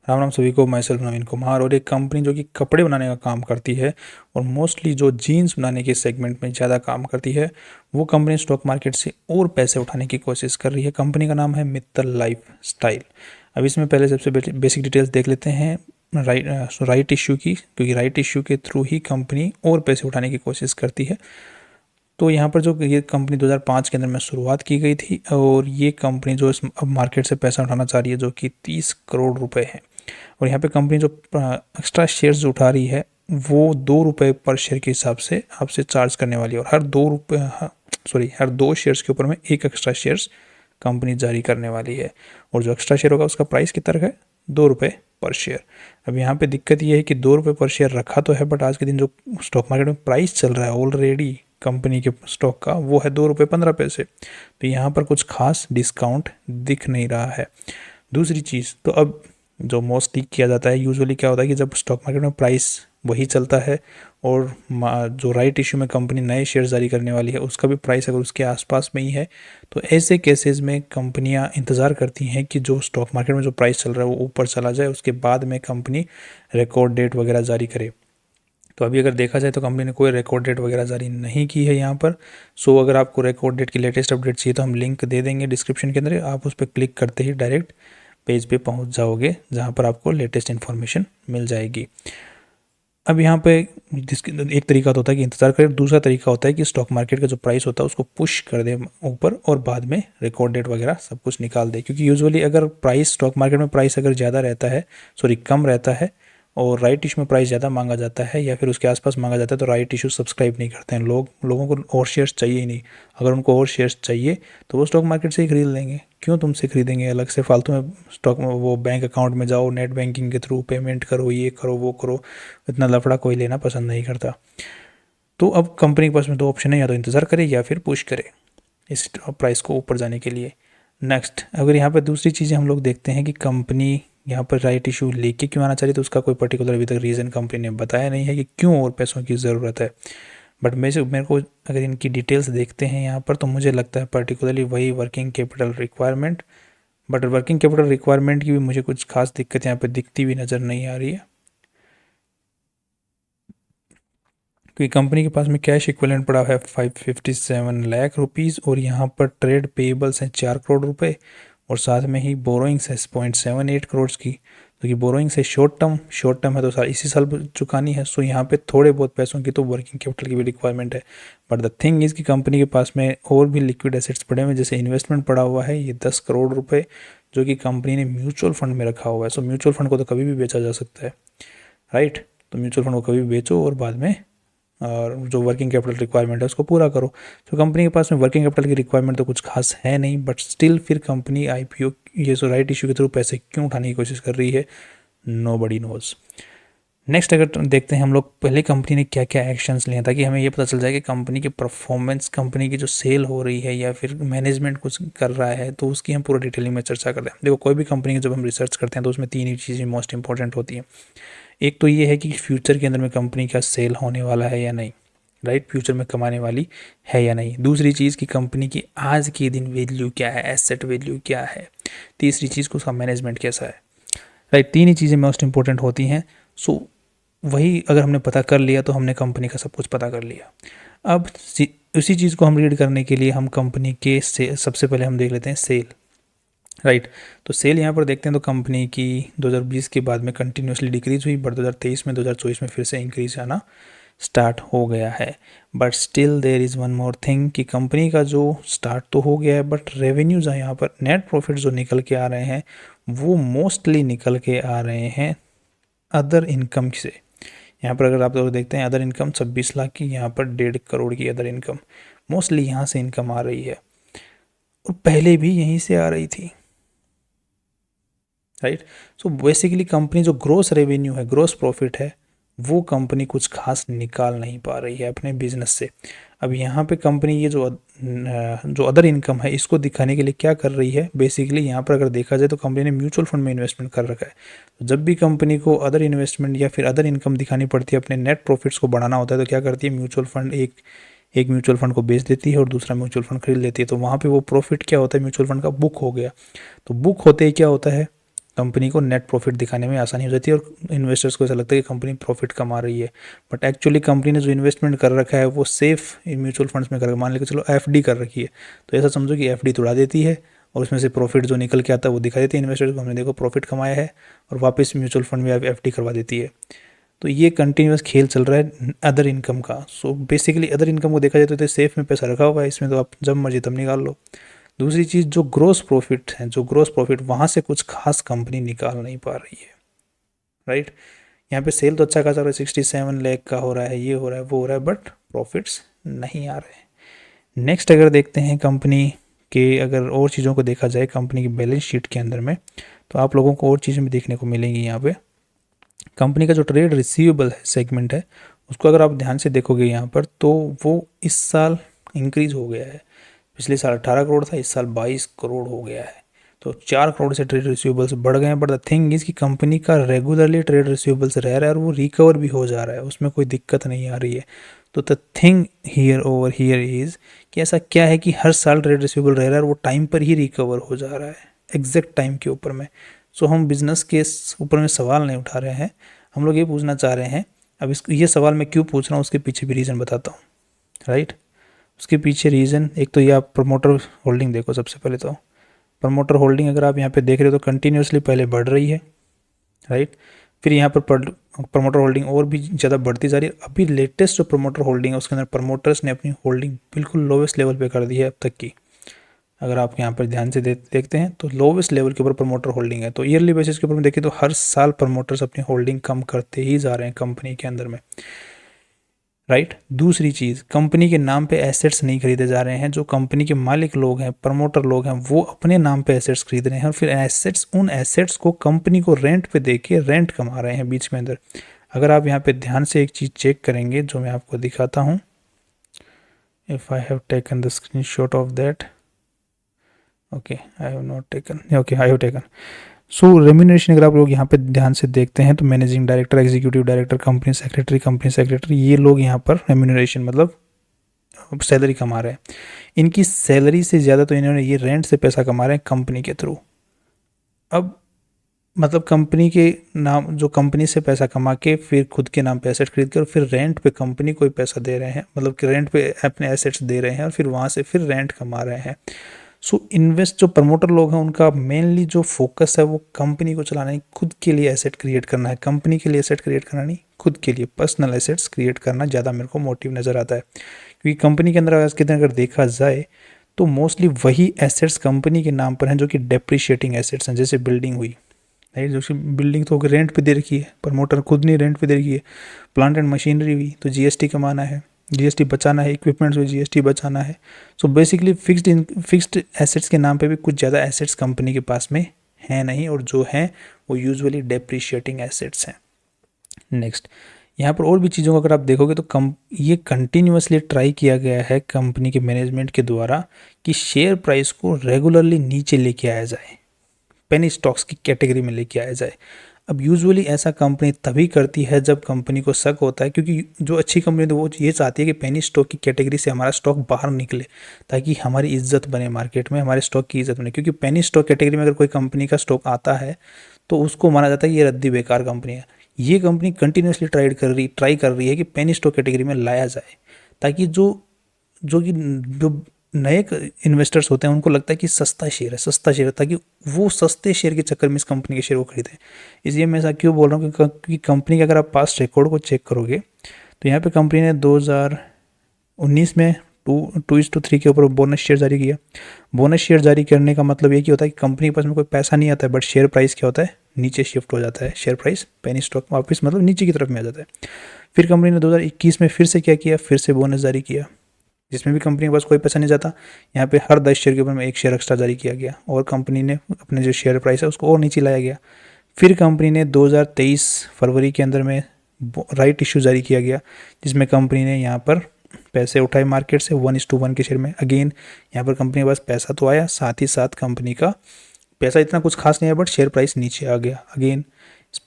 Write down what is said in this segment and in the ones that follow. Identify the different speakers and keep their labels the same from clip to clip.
Speaker 1: राम राम सभी को। मैं सेल्फ नवीन कुमार और एक कंपनी जो कि कपड़े बनाने का काम करती है और मोस्टली जो जीन्स बनाने के सेगमेंट में ज़्यादा काम करती है, वो कंपनी स्टॉक मार्केट से और पैसे उठाने की कोशिश कर रही है। कंपनी का नाम है मित्तल लाइफ स्टाइल। अब इसमें पहले सबसे बेसिक डिटेल्स देख लेते हैं राइट इश्यू की, क्योंकि राइट इश्यू के थ्रू ही कंपनी और पैसे उठाने की कोशिश करती है। तो यहाँ पर जो ये कंपनी 2005 के अंदर में शुरुआत की गई थी और ये कंपनी जो अब मार्केट से पैसा उठाना चाह रही है जो कि 30 करोड़ रुपए है। और यहाँ पे कंपनी जो एक्स्ट्रा शेयर्स जो उठा रही है वो 2 रुपये पर शेयर के हिसाब से आपसे चार्ज करने वाली है, और हर 2 शेयर्स के ऊपर में एक एक्स्ट्रा शेयर्स कंपनी जारी करने वाली है। और जो एक्स्ट्रा शेयर होगा उसका प्राइस कितना है, 2 रुपये पर शेयर। अब यहाँ पे दिक्कत ये है कि 2 रुपये पर शेयर रखा तो है, बट आज के दिन जो स्टॉक मार्केट में प्राइस चल रहा है ऑलरेडी कंपनी के स्टॉक का, वो है 2 रुपये 15 पैसे। तो यहाँ पर कुछ खास डिस्काउंट दिख नहीं रहा है। दूसरी चीज़, तो अब जो मोस्टली किया जाता है, यूजुअली क्या होता है कि जब स्टॉक मार्केट में प्राइस वही चलता है और जो राइट इशू में कंपनी नए शेयर जारी करने वाली है उसका भी प्राइस अगर उसके आसपास में ही है, तो ऐसे केसेस में कंपनियां इंतज़ार करती हैं कि जो स्टॉक मार्केट में जो प्राइस चल रहा है वो ऊपर चला जाए, उसके बाद में कंपनी रिकॉर्ड डेट वगैरह जारी करे। तो अभी अगर देखा जाए तो कंपनी ने कोई रिकॉर्ड डेट वगैरह जारी नहीं की है यहाँ पर। सो अगर आपको रिकॉर्ड डेट की लेटेस्ट अपडेट चाहिए तो हम लिंक दे देंगे डिस्क्रिप्शन के अंदर, आप उस पर क्लिक करते ही डायरेक्ट पेज पे पहुंच जाओगे जहां पर आपको लेटेस्ट इन्फॉर्मेशन मिल जाएगी। अब यहाँ पे एक तरीका तो होता है कि इंतज़ार करें, दूसरा तरीका होता है कि स्टॉक मार्केट का जो प्राइस होता है उसको पुश कर दे ऊपर और बाद में रिकॉर्ड डेट वगैरह सब कुछ निकाल दे। क्योंकि यूजुअली अगर प्राइस स्टॉक मार्केट में प्राइस अगर ज़्यादा रहता है, कम रहता है और राइट इशू में प्राइस ज़्यादा मांगा जाता है या फिर उसके आसपास मांगा जाता है, तो राइट इशू सब्सक्राइब नहीं करते हैं लोगों को और शेयर्स चाहिए ही नहीं। अगर उनको और शेयर्स चाहिए तो वो स्टॉक मार्केट से ही खरीद लेंगे। क्यों तुमसे खरीदेंगे अलग से फालतू में? स्टॉक में वो बैंक अकाउंट में जाओ, नेट बैंकिंग के थ्रू पेमेंट करो, ये करो वो करो, इतना लफड़ा कोई लेना पसंद नहीं करता। तो अब कंपनी के पास में 2 ऑप्शन है, या तो इंतज़ार करे या फिर पुश करे इस प्राइस को ऊपर जाने के लिए। नेक्स्ट, अगर यहाँ पर दूसरी चीज़ें हम लोग देखते हैं कि कंपनी यहाँ पर राइट इशू लेके क्यों आना चाहिए, तो उसका कोई पर्टिकुलर अभी तक रीज़न कंपनी ने बताया नहीं है कि क्यों और पैसों की ज़रूरत है। बट मेरे को अगर इनकी डिटेल्स देखते हैं यहाँ पर, तो मुझे लगता है पर्टिकुलरली वही working capital requirement. But working capital requirement की भी मुझे कुछ खास दिक्कत यहाँ पर दिखती हुई नज़र नहीं आ रही है, क्योंकि कंपनी के पास में कैश इक्विवेलेंट पड़ा है 557 लाख रुपीज़, और यहाँ पर ट्रेड पेएबल्स हैं 4 करोड़ रुपए, और साथ में ही बोरोइंग्स है 0.78 करोड़ की। तो ये बोरोइंग्स है शॉर्ट टर्म है तो इसी साल चुकानी है। सो यहाँ पे थोड़े बहुत पैसों की तो वर्किंग कैपिटल की भी रिक्वायरमेंट है। बट द थिंग इज़ कि कंपनी के पास में और भी लिक्विड एसेट्स पड़े हुए हैं, जैसे इन्वेस्टमेंट पड़ा हुआ है ये 10 करोड़ रुपये, जो कि कंपनी ने म्यूचुअल फंड में रखा हुआ है। सो म्यूचुअल फंड को तो कभी भी बेचा जा सकता है, राइट? तो म्यूचुअल फंड को कभी भी बेचो और बाद में और जो वर्किंग कैपिटल रिक्वायरमेंट है उसको पूरा करो। तो कंपनी के पास में वर्किंग कैपिटल की रिक्वायरमेंट तो कुछ खास है नहीं, बट स्टिल फिर कंपनी आईपीओ ये जो राइट इशू के थ्रू पैसे क्यों उठाने की कोशिश कर रही है, नोबडी नोज। नेक्स्ट, अगर देखते हैं हम लोग पहले कंपनी ने क्या क्या एक्शंस लिए, ताकि हमें ये पता चल जाए कि कंपनी की परफॉर्मेंस, कंपनी की जो सेल हो रही है या फिर मैनेजमेंट कुछ कर रहा है, तो उसकी हम पूरा डिटेलिंग में चर्चा करते हैं। देखो, कोई भी कंपनी की जब हम रिसर्च करते हैं तो उसमें 3 ही चीज़ें मोस्ट इंपॉर्टेंट होती हैं। एक तो ये है कि फ्यूचर के अंदर में कंपनी का सेल होने वाला है या नहीं, राइट? फ्यूचर में कमाने वाली है या नहीं। दूसरी चीज़ कि कंपनी की आज के दिन वैल्यू क्या है, एसेट वैल्यू क्या है। तीसरी चीज़ को उसका मैनेजमेंट कैसा है, राइट? 3 ही चीज़ें मोस्ट इंपॉर्टेंट होती हैं। सो वही अगर हमने पता कर लिया तो हमने कंपनी का सब कुछ पता कर लिया। अब उसी चीज़ को हम रीड करने के लिए हम कंपनी के सबसे पहले हम देख लेते हैं सेल, राइट? तो सेल यहाँ पर देखते हैं तो कंपनी की 2020 के बाद में कंटिन्यूसली डिक्रीज हुई, बट 2023 में 2024 में फिर से इंक्रीज आना स्टार्ट हो गया है। But still there is one more thing कि कंपनी का जो स्टार्ट तो हो गया है, बट रेवेन्यूज है यहाँ पर, नेट प्रॉफिट जो निकल के आ रहे हैं वो मोस्टली निकल के आ रहे हैं अदर इनकम से। यहाँ पर अगर आप लोग देखते हैं अदर इनकम 26 लाख की, यहाँ पर 1.5 करोड़ की अदर इनकम, मोस्टली यहाँ से इनकम आ रही है और पहले भी यहीं से आ रही थी, राइट? सो बेसिकली कंपनी जो ग्रोस रेवेन्यू है, ग्रोस प्रॉफिट है, वो कंपनी कुछ खास निकाल नहीं पा रही है अपने बिजनेस से। अब यहाँ पे कंपनी ये जो अदर इनकम है इसको दिखाने के लिए क्या कर रही है, बेसिकली यहाँ पर अगर देखा जाए तो कंपनी ने म्यूचुअल फंड में इन्वेस्टमेंट कर रखा है। तो जब भी कंपनी को अदर इन्वेस्टमेंट या फिर अदर इनकम दिखानी पड़ती है, अपने नेट प्रॉफिट्स को बढ़ाना होता है, तो क्या करती है म्यूचुअल फंड एक म्यूचुअल फंड को बेच देती है और दूसरा म्यूचुअल फंड खरीद लेती है। तो वहाँ पे वो प्रॉफिट क्या होता है म्यूचुअल फंड का, बुक हो गया। तो बुक होते ही क्या होता है कंपनी को नेट प्रॉफिट दिखाने में आसानी हो जाती है और इन्वेस्टर्स को ऐसा लगता है कि कंपनी प्रॉफिट कमा रही है, बट एक्चुअली कंपनी ने जो इन्वेस्टमेंट कर रखा है वो सेफ म्यूचुअल फंड्स में कर, मान लेकर चलो एफडी कर रखी है, तो ऐसा समझो कि एफडी तोड़ा देती है और उसमें से प्रॉफिट जो निकल के आता है वो दिखा देती है इन्वेस्टर्स को, हमने देखो प्रॉफिट कमाया है, और वापस म्यूचुअल फंड में एफडी करवा देती है। तो ये कंटिन्यूस खेल चल रहा है अदर इनकम का। सो बेसिकली अदर इनकम को देखा जाए तो सेफ में पैसा रखा हुआ है, इसमें तो आप जब मर्जी तब निकाल लो। दूसरी चीज़ जो ग्रोस प्रॉफिट है, जो ग्रोस प्रॉफिट वहाँ से कुछ खास कंपनी निकाल नहीं पा रही है, राइट। यहाँ पे सेल तो अच्छा खासा हो रहा है, 67 लाख का हो रहा है, ये हो रहा है वो हो रहा है, बट प्रॉफिट्स नहीं आ रहे। नेक्स्ट अगर देखते हैं कंपनी के, अगर और चीज़ों को देखा जाए कंपनी की बैलेंस शीट के अंदर में, तो आप लोगों को और चीज़ें भी देखने को मिलेंगी। यहाँ पे कंपनी का जो ट्रेड रिसीवेबल सेगमेंट है उसको अगर आप ध्यान से देखोगे यहाँ पर, तो वो इस साल इंक्रीज हो गया है। पिछले साल 18 करोड़ था, इस साल 22 करोड़ हो गया है, तो 4 करोड़ से ट्रेड रिसीवेबल्स बढ़ गए हैं। बट द थिंग इज़ कि कंपनी का रेगुलरली ट्रेड रिसीवेबल्स रह रहा है और वो रिकवर भी हो जा रहा है, उसमें कोई दिक्कत नहीं आ रही है। तो the thing here over here is कि ऐसा क्या है कि हर साल ट्रेड रिसीवेबल रह रहा है और वो टाइम पर ही रिकवर हो जा रहा है, एग्जैक्ट टाइम के ऊपर में। सो हम बिजनेस के ऊपर में सवाल नहीं उठा रहे हैं, हम लोग ये पूछना चाह रहे हैं। अब ये सवाल मैं क्यों पूछ रहा हूँ उसके पीछे भी रीज़न बताता हूँ, राइट। उसके पीछे रीज़न, एक तो ये आप प्रमोटर होल्डिंग देखो। सबसे पहले तो प्रमोटर होल्डिंग अगर आप यहाँ पे देख रहे हो तो कंटिन्यूसली पहले बढ़ रही है, राइट। फिर यहाँ पर प्रमोटर होल्डिंग और भी ज़्यादा बढ़ती जा रही है। अभी लेटेस्ट जो प्रमोटर होल्डिंग है उसके अंदर प्रमोटर्स ने अपनी होल्डिंग बिल्कुल लोवेस्ट लेवल पे कर दी है अब तक की। अगर आप यहाँ पर ध्यान से देखते हैं तो लोवेस्ट लेवल के ऊपर प्रमोटर होल्डिंग है। तो ईयरली बेसिस के ऊपर में देखें तो हर साल प्रमोटर्स अपनी होल्डिंग कम करते ही जा रहे हैं कंपनी के अंदर में, राइट। दूसरी चीज़, कंपनी के नाम पे एसेट्स नहीं खरीदे जा रहे हैं। जो कंपनी के मालिक लोग हैं, प्रमोटर लोग हैं, वो अपने नाम पे एसेट्स खरीद रहे हैं और फिर उन एसेट्स को कंपनी को रेंट पे दे के रेंट कमा रहे हैं बीच में अंदर। अगर आप यहाँ पे ध्यान से एक चीज़ चेक करेंगे जो मैं आपको दिखाता हूँ, if I have taken the screenshot of that, okay I have not taken, okay I have taken. So remuneration अगर आप लोग यहाँ पे ध्यान से देखते हैं तो managing director, executive director, company secretary, ये लोग यहाँ पर रेम्यूनरेशन मतलब सैलरी कमा रहे हैं। इनकी सैलरी से ज़्यादा तो इन्होंने ये रेंट से पैसा कमा रहे हैं कंपनी के थ्रू। अब मतलब कंपनी के नाम, जो कंपनी से पैसा कमा के फिर खुद के नाम पे एसेट खरीद कर फिर रेंट पे कंपनी को ही पैसा दे रहे हैं, मतलब कि रेंट पे अपने एसेट्स दे रहे हैं और फिर वहाँ से फिर रेंट कमा रहे हैं। सो इन्वेस्ट जो प्रमोटर लोग हैं उनका मेनली जो फोकस है वो कंपनी को चलाना है, खुद के लिए एसेट क्रिएट करना है। कंपनी के लिए एसेट क्रिएट करना नहीं, खुद के लिए पर्सनल एसेट्स क्रिएट करना ज़्यादा मेरे को मोटिव नज़र आता है। क्योंकि कंपनी के अंदर आज के दिन अगर देखा जाए तो मोस्टली वही एसेट्स कंपनी के नाम पर हैं जो कि डेप्रिशिएटिंग एसेट्स हैं, जैसे बिल्डिंग हुई, राइट। जो बिल्डिंग तो रेंट पे दे रखी है, प्रमोटर खुद नहीं रेंट पे दे रखी है। प्लांट एंड मशीनरी हुई तो जीएसटी कमाना है, जीएसटी बचाना है। इक्विपमेंट्स में जीएसटी बचाना है। सो बेसिकली फिक्स्ड एसेट्स के नाम पे भी कुछ ज़्यादा एसेट्स कंपनी के पास में है नहीं, और जो हैं वो यूजुअली डेप्रिशिएटिंग एसेट्स हैं। नेक्स्ट, यहाँ पर और भी चीज़ों को अगर आप देखोगे तो ये कंटिन्यूसली ट्राई किया गया है कंपनी के मैनेजमेंट के द्वारा कि शेयर प्राइस को रेगुलरली नीचे लेके आया जाए, पेनी स्टॉक्स की कैटेगरी में लेके आया जाए। अब यूजुअली ऐसा कंपनी तभी करती है जब कंपनी को शक होता है, क्योंकि जो अच्छी कंपनी तो वो ये चाहती है कि पेनी स्टॉक की कैटेगरी से हमारा स्टॉक बाहर निकले ताकि हमारी इज्जत बने मार्केट में, हमारे स्टॉक की इज्जत बने। क्योंकि पेनी स्टॉक कैटेगरी में अगर कोई कंपनी का स्टॉक आता है तो उसको माना जाता है कि ये रद्दी बेकार कंपनी है। ये कंपनी कंटिन्यूसली ट्राई कर रही है कि पेनी स्टॉक कैटेगरी में लाया जाए, ताकि जो नए इन्वेस्टर्स होते हैं उनको लगता है कि सस्ता शेयर है, ताकि वो सस्ते शेयर के चक्कर में इस कंपनी के शेयर को खरीदें। इसलिए मैं ऐसा क्यों बोल रहा हूँ क्योंकि कंपनी का अगर आप पास्ट रिकॉर्ड को चेक करोगे तो यहाँ पे कंपनी ने 2019 में 2:3 के ऊपर बोनस शेयर जारी किया। बोनस शेयर जारी करने का मतलब ये कि होता है कि कंपनी के पास में कोई पैसा नहीं आता है, बट शेयर प्राइस क्या होता है, नीचे शिफ्ट हो जाता है। शेयर प्राइस पेनी स्टॉक वापस मतलब नीचे की तरफ में आ जाता है। फिर कंपनी ने 2021 में फिर से क्या किया, फिर से बोनस जारी किया, जिसमें भी कंपनी के पास कोई पैसा नहीं जाता। यहाँ पे हर 10 शेयर के ऊपर में 1 शेयर एक्स्ट्रा जारी किया गया और कंपनी ने अपने जो शेयर प्राइस है उसको और नीचे लाया गया। फिर कंपनी ने 2023 फरवरी के अंदर में राइट इशू जारी किया गया, जिसमें कंपनी ने यहाँ पर पैसे उठाए मार्केट से 1:1 के शेयर में। अगेन यहाँ पर कंपनी के पास पैसा तो आया, साथ ही साथ कंपनी का पैसा इतना कुछ खास नहीं है, बट शेयर प्राइस नीचे आ गया। अगेन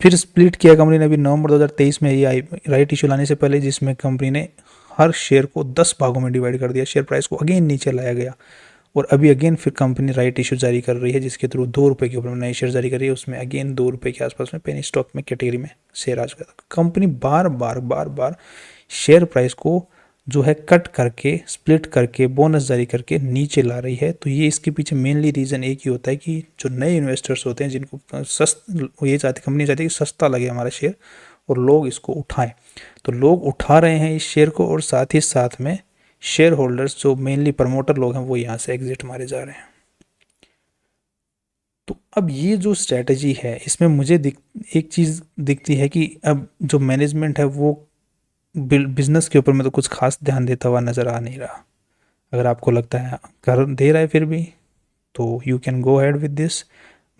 Speaker 1: फिर स्प्लिट किया कंपनी ने अभी नवंबर 2023 में ये राइट इशू लाने से पहले, जिसमें कंपनी ने हर शेयर को 10 भागों में डिवाइड कर दिया, शेयर प्राइस को अगेन नीचे लाया गया। और अभी अगेन फिर कंपनी राइट इशू जारी कर रही है जिसके थ्रू 2 रुपये के ऊपर नए शेयर जारी कर रही है, उसमें अगेन 2 रुपये के आसपास में पेनी स्टॉक में कैटेगरी में शेयर आ चुका था। कंपनी बार बार शेयर प्राइस को जो है कट करके, स्प्लिट करके, बोनस जारी करके नीचे ला रही है। तो ये इसके पीछे मेनली रीज़न एक ही होता है कि जो नए इन्वेस्टर्स होते हैं जिनको ये चाहती, कंपनी चाहती है कि सस्ता लगे हमारा शेयर और लोग इसको उठाएं। तो लोग उठा रहे हैं इस शेयर को, और साथ ही साथ में शेयर होल्डर्स जो मेनली प्रमोटर लोग हैं वो यहाँ से एग्जिट मारे जा रहे हैं। तो अब ये जो स्ट्रैटेजी है इसमें मुझे एक चीज़ दिखती है कि अब जो मैनेजमेंट है वो बिजनेस के ऊपर में तो कुछ खास ध्यान देता हुआ नज़र आ नहीं रहा। अगर आपको लगता है कर दे रहा है फिर भी, तो you can go ahead with this.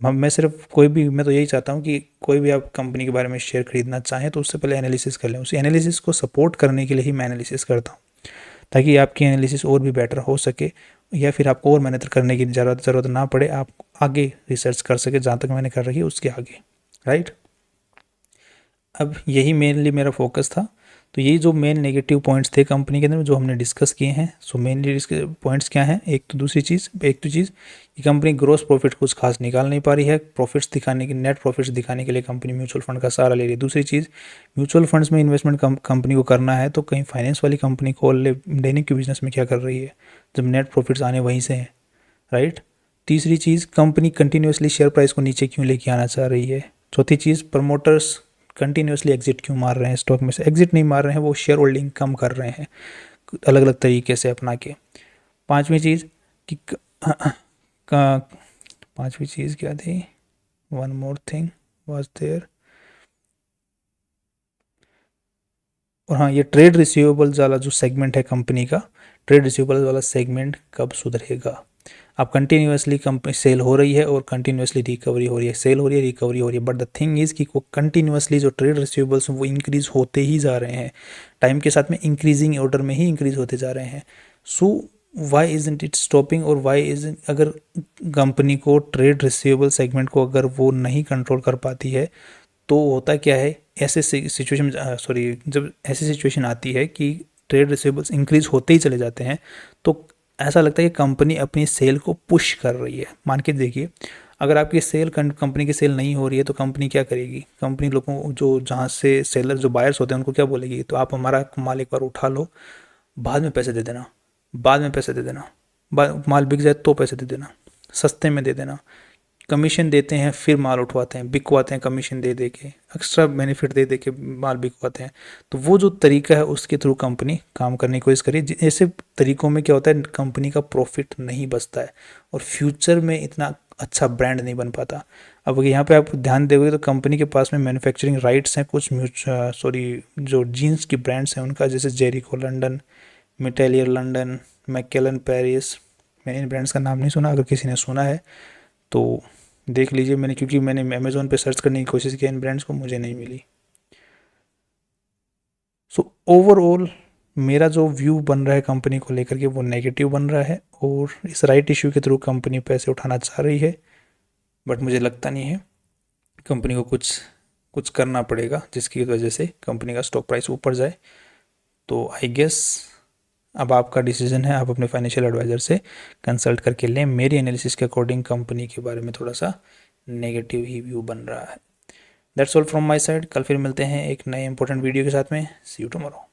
Speaker 1: मैं सिर्फ मैं तो यही चाहता हूँ कि कोई भी आप कंपनी के बारे में शेयर खरीदना चाहें तो उससे पहले एनालिसिस कर लें। उसी एनालिसिस को सपोर्ट करने के लिए ही मैं एनालिसिस करता हूँ, ताकि आपकी एनालिसिस और भी बेटर हो सके, या फिर आपको और मेहनत करने की ज़रूरत ना पड़े, आप आगे रिसर्च कर सके जहाँ तक मैंने कर रखी है उसके आगे, राइट। अब यही मेनली मेरा फोकस था। तो ये जो मेन नेगेटिव पॉइंट्स थे कंपनी के अंदर जो हमने डिस्कस किए हैं, सो मेनली इसके पॉइंट्स क्या हैं। एक तो चीज़ कि कंपनी ग्रोस प्रॉफिट कुछ खास निकाल नहीं पा रही है, नेट प्रॉफिट्स दिखाने के लिए कंपनी म्यूचुअल फंड का सहारा ले रही है। दूसरी चीज़, म्यूचुअल फंड्स में इन्वेस्टमेंट कंपनी को करना है तो कहीं फाइनेंस वाली कंपनी को लेने के बिजनेस में क्या कर रही है जब नेट प्रॉफिट्स आने वहीं से हैं, राइट। तीसरी चीज़, कंपनी कंटिन्यूसली शेयर प्राइस को नीचे क्यों लेके आना चाह रही है। चौथी चीज़, प्रमोटर्स कंटिन्यूसली एग्जिट क्यों मार रहे हैं, स्टॉक में से एग्जिट नहीं मार रहे हैं, वो शेयर होल्डिंग कम कर रहे हैं अलग अलग तरीके से अपना के। पांचवी चीज़ कि पांचवी चीज़ क्या थी, one more thing was there, और हाँ, ये ट्रेड रिसीवेबल्स वाला जो सेगमेंट है कंपनी का, ट्रेड रिसीवेबल्स वाला सेगमेंट कब सुधरेगा। अब कंटिन्यूसली कंपनी सेल हो रही है और कंटिन्यूसली रिकवरी हो रही है, सेल हो रही है, रिकवरी हो रही है, बट द थिंग इज़ कि वो कंटिन्यूसली जो ट्रेड रिसीवेबल्स वो इंक्रीज होते ही जा रहे हैं, टाइम के साथ में इंक्रीजिंग ऑर्डर में ही इंक्रीज होते जा रहे हैं। सो वाई इज़न्ट इट स्टॉपिंग, और वाई इज, अगर कंपनी को ट्रेड रिसीवेबल सेगमेंट को अगर वो नहीं कंट्रोल कर पाती है तो होता क्या है, ऐसे सिचुएशन जब ऐसी सिचुएशन आती है कि ट्रेड रिसीवेबल्स इंक्रीज होते ही चले जाते हैं तो ऐसा लगता है कि कंपनी अपनी सेल को पुश कर रही है। मान के देखिए, अगर आपकी सेल कंपनी की सेल नहीं हो रही है तो कंपनी क्या करेगी, कंपनी लोगों जो जहाँ से सेलर जो बायर्स होते हैं उनको क्या बोलेगी, तो आप हमारा माल एक बार उठा लो, बाद में पैसे दे देना, बाद में पैसे दे देना, माल बिक जाए तो पैसे दे देना, सस्ते में दे देना। कमीशन देते हैं फिर माल उठवाते हैं, बिकवाते हैं, कमीशन दे दे के, एक्स्ट्रा बेनिफिट दे दे के माल बिकवाते हैं। तो वो जो तरीका है उसके थ्रू कंपनी काम करने की कोशिश करी। ऐसे तरीकों में क्या होता है, कंपनी का प्रॉफिट नहीं बचता है और फ्यूचर में इतना अच्छा ब्रांड नहीं बन पाता। अब यहाँ पे आप ध्यान दोगे तो कंपनी के पास में मैन्युफैक्चरिंग राइट्स हैं कुछ जो जीन्स की ब्रांड्स हैं उनका, जैसे Jericho London, Metallier London, Macallan Paris. मैंने इन ब्रांड्स का नाम नहीं सुना, अगर किसी ने सुना है तो देख लीजिए। क्योंकि मैंने अमेज़ोन पे सर्च करने की कोशिश की इन ब्रांड्स को, मुझे नहीं मिली। सो ओवरऑल मेरा जो व्यू बन रहा है कंपनी को लेकर के वो नेगेटिव बन रहा है, और इस राइट इश्यू के थ्रू कंपनी पैसे उठाना चाह रही है, बट मुझे लगता नहीं है। कंपनी को कुछ करना पड़ेगा जिसकी वजह से कंपनी का स्टॉक प्राइस ऊपर जाए। तो आई गेस अब आपका डिसीजन है, आप अपने फाइनेंशियल एडवाइज़र से कंसल्ट करके लें। मेरी एनालिसिस के अकॉर्डिंग कंपनी के बारे में थोड़ा सा नेगेटिव ही व्यू बन रहा है। That's all from my side. कल फिर मिलते हैं एक नए इंपॉर्टेंट वीडियो के साथ में। सी यू टुमारो।